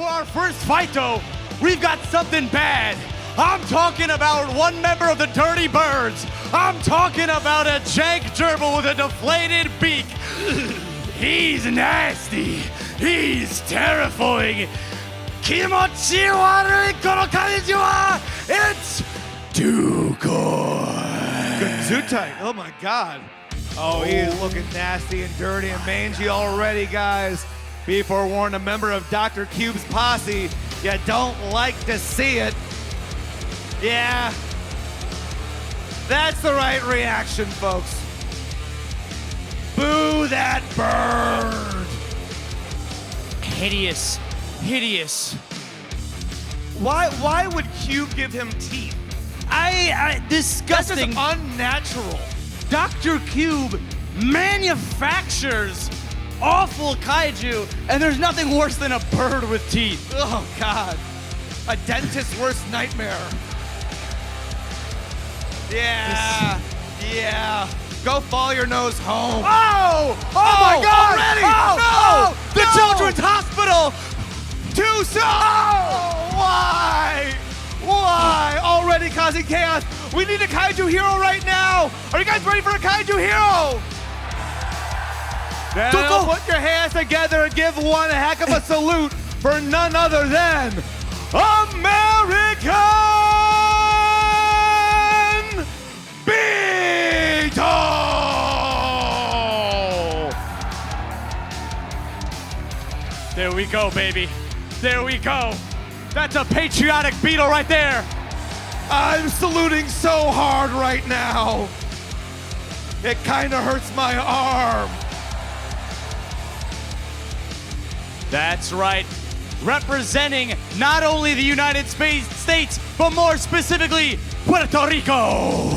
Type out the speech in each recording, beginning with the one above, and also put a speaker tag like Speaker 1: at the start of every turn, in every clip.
Speaker 1: for our first fight, though, we've got something bad. I'm talking about one member of the Dirty Birds. I'm talking about a jank gerbil with a deflated beak. He's nasty. He's terrifying. Kimochi warui kono kaiju wa, it's Tucor.
Speaker 2: Zutai, oh my God. Oh, he is looking nasty and dirty and mangy already, guys. Be forewarned, a member of Dr. Cube's posse. You don't like to see it. Yeah, that's the right reaction, folks. Boo that bird.
Speaker 1: Hideous. Hideous.
Speaker 2: Why would Cube give him teeth?
Speaker 1: Disgusting.
Speaker 2: That's just unnatural.
Speaker 1: Dr. Cube manufactures awful kaiju, and there's nothing worse than a bird with teeth.
Speaker 2: Oh, God. A dentist's worst nightmare. Yeah. Go follow your nose home.
Speaker 1: Oh my God!
Speaker 2: Already?
Speaker 1: No! The
Speaker 2: No!
Speaker 1: Children's Hospital!
Speaker 2: Too soon! Oh, why? Already causing chaos. We need a kaiju hero right now. Are you guys ready for a kaiju hero? Now
Speaker 1: Tuco.
Speaker 2: put your hands together and give one a heck of a salute for none other than American Beetle!
Speaker 1: There we go, baby. There we go. That's a patriotic beetle right there.
Speaker 2: I'm saluting so hard right now. It kind of hurts my arm.
Speaker 1: That's right. Representing not only the United States, but more specifically, Puerto Rico.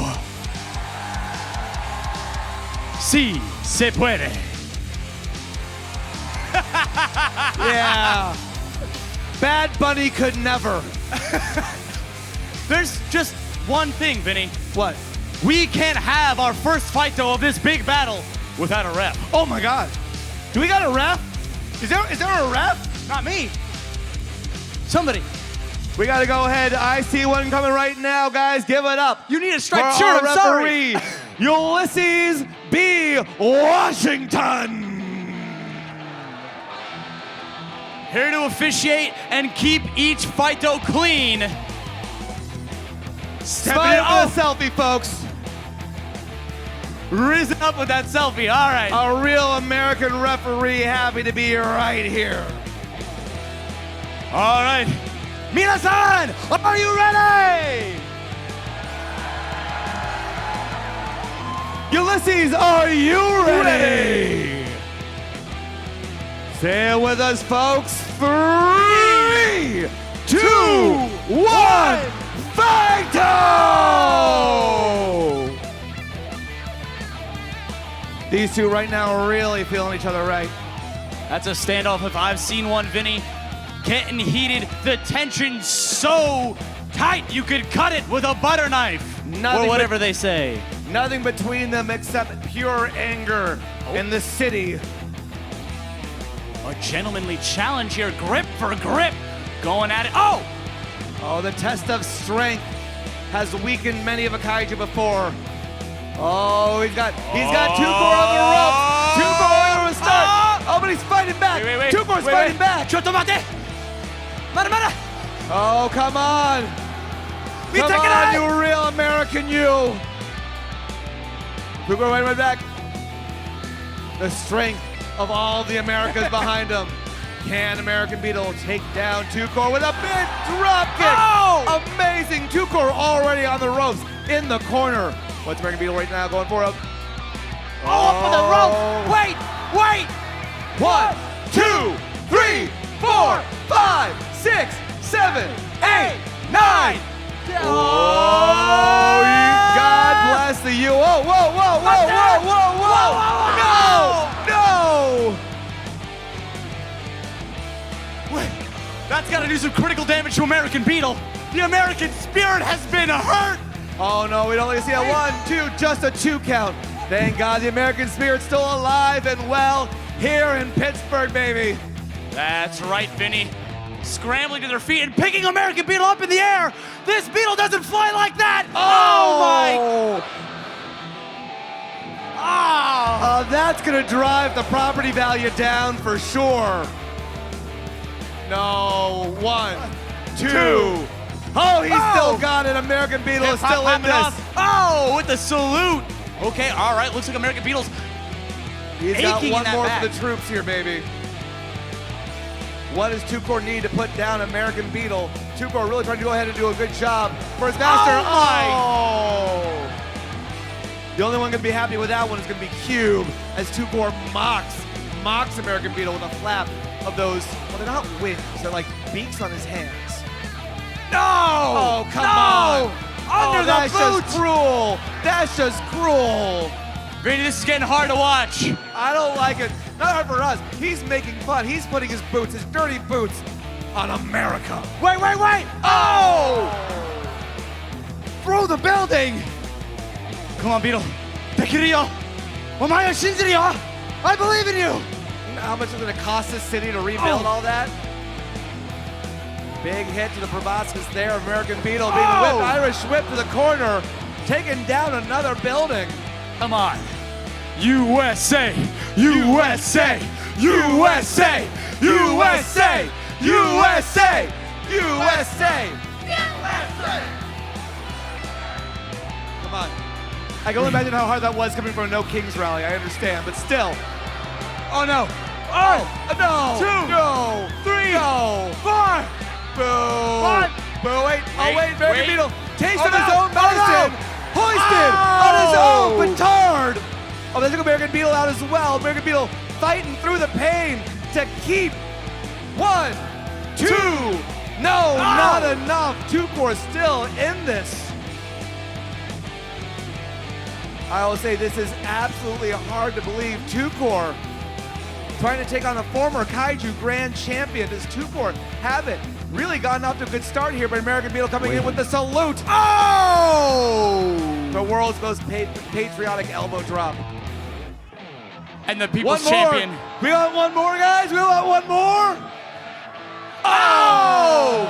Speaker 1: Sí, se puede.
Speaker 2: Yeah. Bad Bunny could never.
Speaker 1: There's just one thing, Vinny.
Speaker 2: What?
Speaker 1: We can't have our first fight, though, of this big battle without a ref.
Speaker 2: Oh my God. Do we got a ref? Is there a ref?
Speaker 1: Not me. Somebody.
Speaker 2: We gotta go ahead. I see one coming right now, guys. Give it up.
Speaker 1: You need a
Speaker 2: For
Speaker 1: striped shirt,
Speaker 2: our
Speaker 1: I'm sorry.
Speaker 2: referee, Ulysses B. Washington.
Speaker 1: Here to officiate and keep each fight-o clean.
Speaker 2: Smile
Speaker 1: Stepping
Speaker 2: for the selfie, folks.
Speaker 1: Risen up with that selfie, all right.
Speaker 2: A real American referee, happy to be right here.
Speaker 1: All right. Minasan, are you ready?
Speaker 2: Ulysses, are you ready? Say it with us, folks. 3, 2, 1, fight-o! These two right now are really feeling each other right.
Speaker 1: That's a standoff if I've seen one, Vinny. Getting heated, the tension so tight you could cut it with a butter knife.
Speaker 2: Nothing
Speaker 1: or whatever they say.
Speaker 2: Nothing between them except pure anger in the city.
Speaker 1: A gentlemanly challenge here, grip for grip. Going at it, oh!
Speaker 2: Oh, the test of strength has weakened many of a kaiju before. Oh, he's got Tucor on the ropes. Tucor over the start. Oh, but he's fighting back.
Speaker 1: Wait.
Speaker 2: Tucor's fighting back.
Speaker 1: Chotomate! Mara!
Speaker 2: Oh, come on. Come on, you real American, you. Tucor right back. The strength of all the Americas behind him. Can American Beetle take down Tucor with a big drop kick?
Speaker 1: Oh!
Speaker 2: Amazing. Tucor already on the ropes in the corner. What's American Beetle right now going for him?
Speaker 1: Oh, up on the rope! Wait!
Speaker 2: 1, 2, 3, 4, 5, 6, 7, 8, 9. Oh, God bless the U. Whoa. No.
Speaker 1: Wait, that's got to do some critical damage to American Beetle. The American spirit has been hurt.
Speaker 2: Oh, no, we don't let you see a 1, 2, just a 2 count. Thank God the American spirit's still alive and well here in Pittsburgh, baby.
Speaker 1: That's right, Vinny. scrambling to their feet and picking American Beetle up in the air. This Beetle doesn't fly like that. Oh my. Oh.
Speaker 2: That's gonna drive the property value down for sure. No, 1, 2. Oh, he's still got it. American Beetle is still in this.
Speaker 1: Oh, with the salute. Okay, all right. Looks like American Beetle's
Speaker 2: He's got
Speaker 1: aching
Speaker 2: one
Speaker 1: in that
Speaker 2: more
Speaker 1: back.
Speaker 2: for the troops here, baby. What does Tucor need to put down American Beetle? Tucor really trying to go ahead and do a good job for his master.
Speaker 1: Oh,
Speaker 2: The only one going to be happy with that one is going to be Cube, as Tucor mocks American Beetle with a flap of those, well, they're not wings, they're like beaks on his hands.
Speaker 1: No!
Speaker 2: Oh, come on!
Speaker 1: Under the
Speaker 2: that's
Speaker 1: boot!
Speaker 2: just cruel! That's just cruel!
Speaker 1: Vinny, this is getting hard to watch.
Speaker 2: I don't like it. Not hard for us. He's making fun. He's putting his boots, his dirty boots, on America.
Speaker 1: Wait! Oh! Through the building! Come on, Beetle. Dekirio. Omae wa shinjiru yo. I believe in you.
Speaker 2: How much is it going to cost this city to rebuild all that? Big hit to the proboscis there. American Beetle being whipped. Irish whip to the corner. Taking down another building.
Speaker 1: Come on. USA! USA! USA! USA! USA!
Speaker 2: USA! Come on. I can only imagine how hard that was coming from a No Kings rally. I understand, but still.
Speaker 1: Oh no!
Speaker 2: Oh, no!
Speaker 1: 2,
Speaker 2: No!
Speaker 1: 3,
Speaker 2: No!
Speaker 1: 4!
Speaker 2: Boo!
Speaker 1: 5!
Speaker 2: Boo, wait! Oh, wait! American
Speaker 1: wait.
Speaker 2: Beetle! Taste
Speaker 1: Oh,
Speaker 2: of his
Speaker 1: no.
Speaker 2: own
Speaker 1: Oh, no.
Speaker 2: medicine! Hoisted on his own petard! Oh, they took American Beetle out as well. American Beetle fighting through the pain to keep 1, 2. No, not enough. Tucor still in this. I will say this is absolutely hard to believe. Tucor trying to take on the former Kaiju Grand Champion. Does Tucor have it? Really gotten off to a good start here, but American Beetle coming in with the salute.
Speaker 1: Oh!
Speaker 2: The world's most patriotic elbow drop.
Speaker 1: And the people's
Speaker 2: One more.
Speaker 1: champion.
Speaker 2: We want one more, guys. We want one more.
Speaker 1: Oh!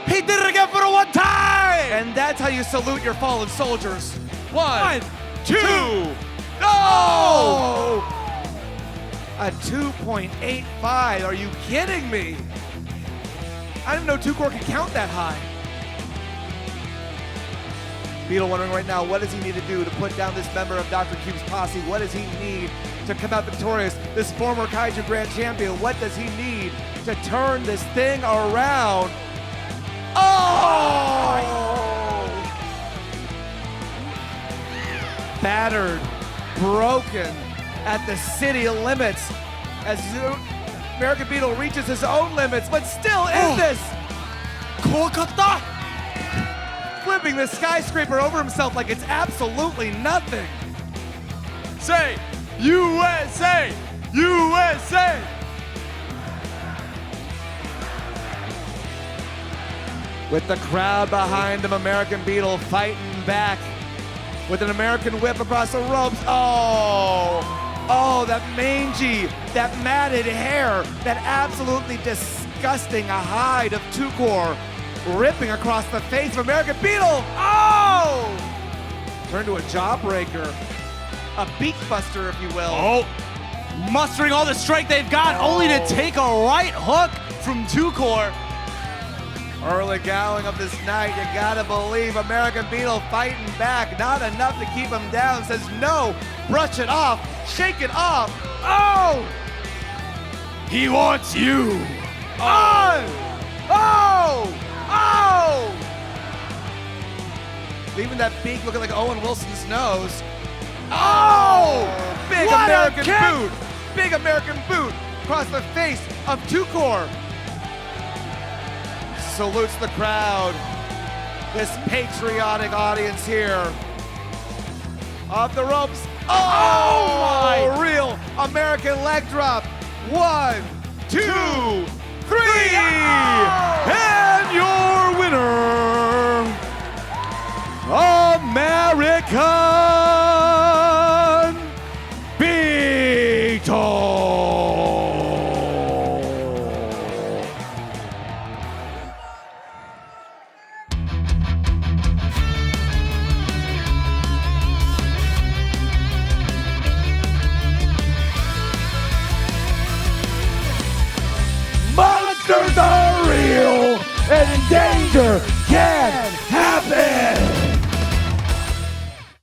Speaker 1: He did it again for the one time!
Speaker 2: And that's how you salute your fallen soldiers. 1, 2.
Speaker 1: No!
Speaker 2: A 2.85. Are you kidding me? I didn't know Tucor could count that high. Beetle wondering right now, what does he need to do to put down this member of Dr. Cube's posse? What does he need to come out victorious? This former Kaiju Grand Champion, what does he need to turn this thing around? Oh! Battered, broken at the city limits as American Beetle reaches his own limits, but still in this.
Speaker 1: Kolkata!
Speaker 2: Flipping the skyscraper over himself like it's absolutely nothing.
Speaker 1: Say, USA! USA!
Speaker 2: With the crowd behind him, American Beetle fighting back with an American whip across the ropes. Oh, that mangy, that matted hair, that absolutely disgusting hide of Tucor ripping across the face of American Beetle. Oh! Turned to a jawbreaker, a beak buster, if you will.
Speaker 1: Oh, mustering all the strength they've got, only to take a right hook from Tucor.
Speaker 2: Early going of this night, you gotta believe American Beetle fighting back. Not enough to keep him down. Says no, brush it off, shake it off. Oh!
Speaker 1: He wants you.
Speaker 2: Oh! Oh! Oh! Leaving that beak looking like Owen Wilson's nose. Oh! Big
Speaker 1: What a
Speaker 2: American
Speaker 1: kick!
Speaker 2: boot! Big American boot across the face of Tucor. Salutes the crowd. This patriotic audience here. Off the ropes. Oh! Real American leg drop. 1, 2, 3.
Speaker 1: And your winner, American Beetle.
Speaker 2: monsters are real and danger can happen.